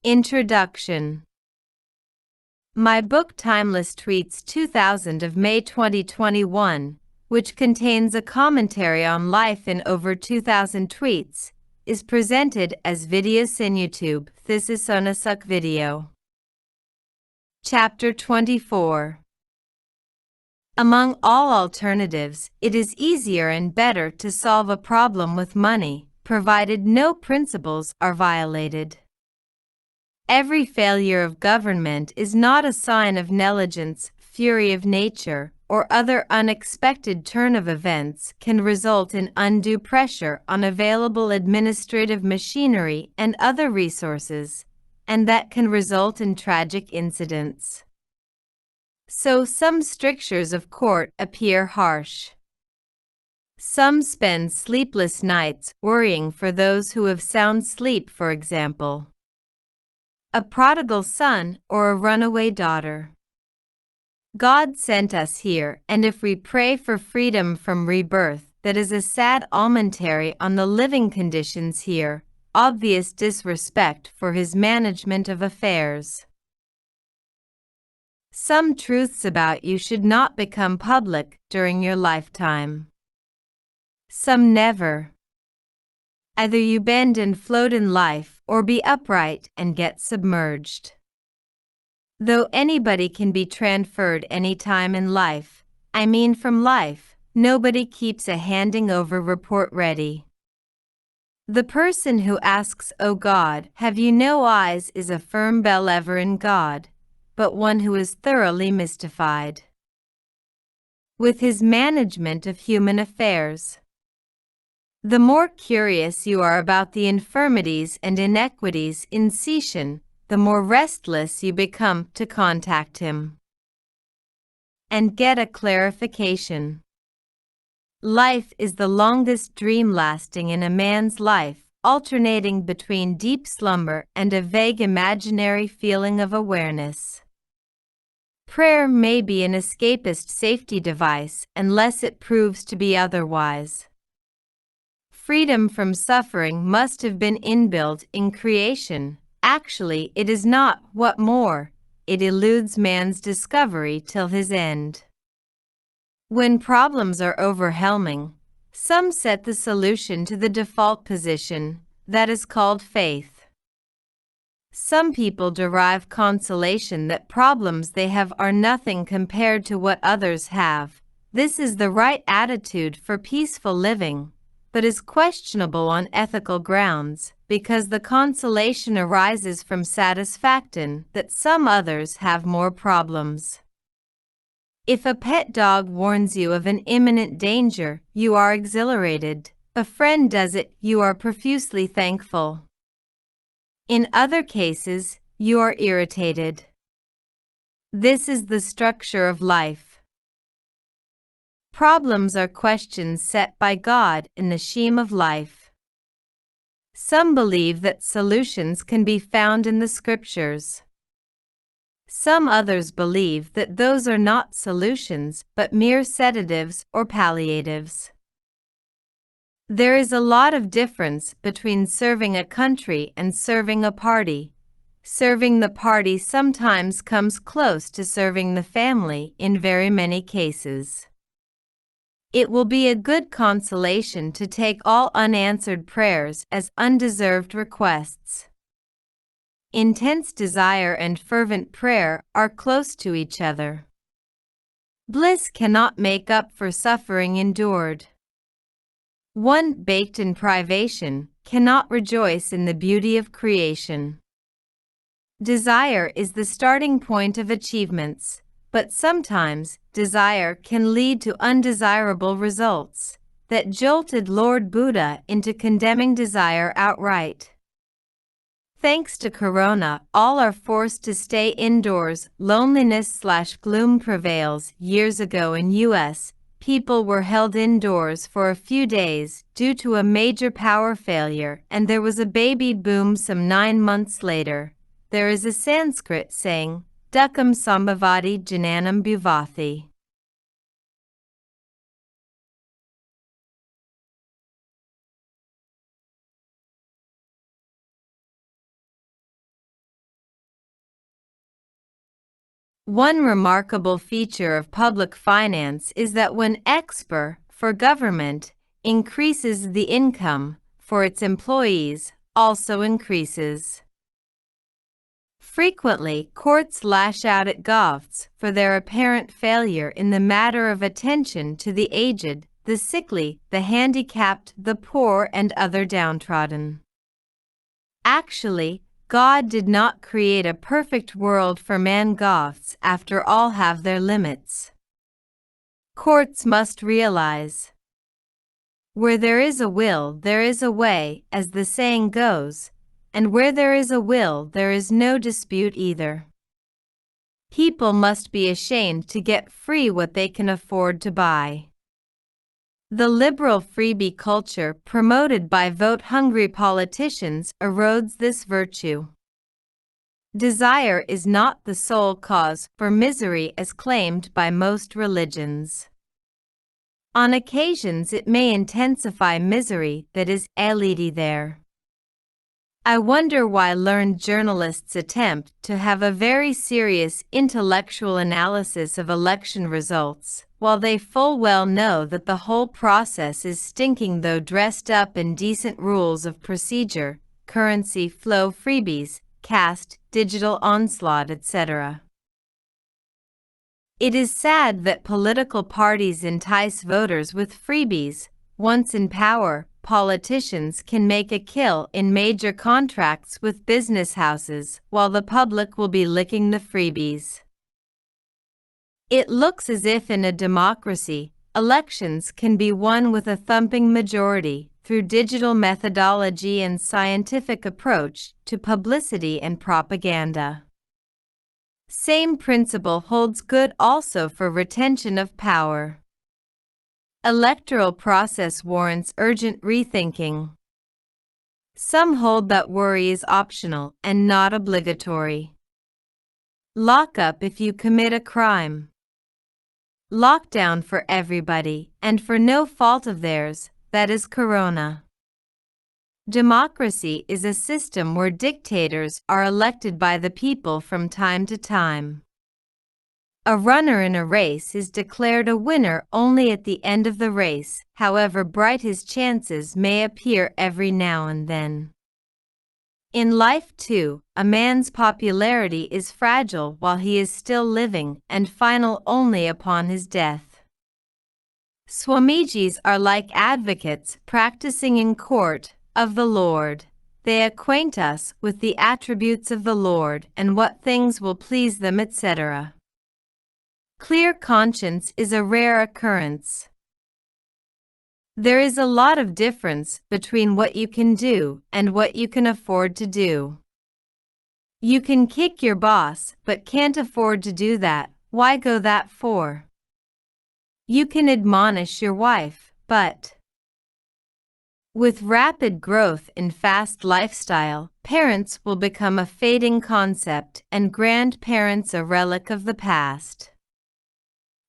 Introduction. My book Timeless Tweets 2000 of May 2021, which contains a commentary on life in over 2,000 tweets, is presented as videos in YouTube. This is Sonasuk video. Chapter 24. Among all alternatives, it is easier and better to solve a problem with money, provided no principles are violated. Every failure of government is not a sign of negligence, fury of nature, or other unexpected turn of events can result in undue pressure on available administrative machinery and other resources, and that can result in tragic incidents. So some strictures of court appear harsh. Some spend sleepless nights worrying for those who have sound sleep, for example. A prodigal son or a runaway daughter. God sent us here, and if we pray for freedom from rebirth, that is a sad commentary on the living conditions here, obvious disrespect for His management of affairs. Some truths about you should not become public during your lifetime. Some never. Either you bend and float in life, or be upright and get submerged. Though anybody can be transferred any time in life, I mean from life, nobody keeps a handing over report ready. The person who asks, "Oh God, have you no eyes?" is a firm believer in God, but one who is thoroughly mystified with His management of human affairs. The more curious you are about the infirmities and inequities in Sishan, the more restless you become to contact Him and get a clarification. Life is the longest dream lasting in a man's life, alternating between deep slumber and a vague imaginary feeling of awareness. Prayer may be an escapist safety device unless it proves to be otherwise. Freedom from suffering must have been inbuilt in creation. Actually, it is not. What more, it eludes man's discovery till his end. When problems are overwhelming, some set the solution to the default position, that is called faith. Some people derive consolation that problems they have are nothing compared to what others have. This is the right attitude for peaceful living, but is questionable on ethical grounds, because the consolation arises from satisfaction that some others have more problems. If a pet dog warns you of an imminent danger, you are exhilarated. A friend does it, you are profusely thankful. In other cases, you are irritated. This is the structure of life. Problems are questions set by God in the scheme of life. Some believe that solutions can be found in the scriptures. Some others believe that those are not solutions but mere sedatives or palliatives. There is a lot of difference between serving a country and serving a party. Serving the party sometimes comes close to serving the family in very many cases. It will be a good consolation to take all unanswered prayers as undeserved requests. Intense desire and fervent prayer are close to each other. Bliss cannot make up for suffering endured. One baked in privation cannot rejoice in the beauty of creation. Desire is the starting point of achievements, but sometimes desire can lead to undesirable results that jolted Lord Buddha into condemning desire outright. Thanks to Corona, all are forced to stay indoors. Loneliness/gloom prevails. Years ago in US, people were held indoors for a few days due to a major power failure, and there was a baby boom some 9 months later. There is a Sanskrit saying, Dukam Sambhavati Jananam Bhuvati. One remarkable feature of public finance is that when expenditure for government increases, the income for its employees also increases. Frequently, courts lash out at governments for their apparent failure in the matter of attention to the aged, the sickly, the handicapped, the poor, and other downtrodden. Actually, God did not create a perfect world for man. Governments, after all, have their limits. Courts must realize, where there is a will, there is a way, as the saying goes, and where there is a will, there is no dispute either. People must be ashamed to get free what they can afford to buy. The liberal freebie culture promoted by vote-hungry politicians erodes this virtue. Desire is not the sole cause for misery as claimed by most religions. On occasions it may intensify misery that is already there. I wonder why learned journalists attempt to have a very serious intellectual analysis of election results, while they full well know that the whole process is stinking, though dressed up in decent rules of procedure, currency flow, freebies, caste, digital onslaught, etc. It is sad that political parties entice voters with freebies. Once in power, politicians can make a kill in major contracts with business houses, while the public will be licking the freebies. It looks as if in a democracy, elections can be won with a thumping majority through digital methodology and scientific approach to publicity and propaganda. Same principle holds good also for retention of power. Electoral process warrants urgent rethinking. Some hold that worry is optional and not obligatory. Lock up if you commit a crime. Lockdown for everybody, and for no fault of theirs, that is Corona. Democracy is a system where dictators are elected by the people from time to time. A runner in a race is declared a winner only at the end of the race, however bright his chances may appear every now and then. In life too, a man's popularity is fragile while he is still living and final only upon his death. Swamijis are like advocates practicing in court of the Lord. They acquaint us with the attributes of the Lord and what things will please them, etc. Clear conscience is a rare occurrence. There is a lot of difference between what you can do and what you can afford to do. You can kick your boss but can't afford to do that. Why go that for? You can admonish your wife, but with rapid growth in fast lifestyle, parents will become a fading concept and grandparents a relic of the past.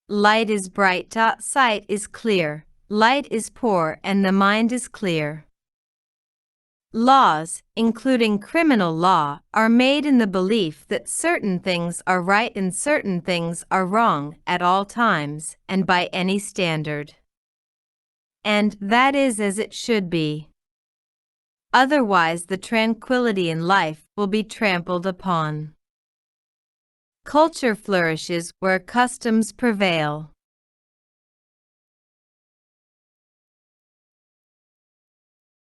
Light is bright. Sight is clear. Light is poor and the mind is clear. Laws, including criminal law, are made in the belief that certain things are right and certain things are wrong at all times and by any standard. And that is as it should be. Otherwise, the tranquility in life will be trampled upon. Culture flourishes where customs prevail.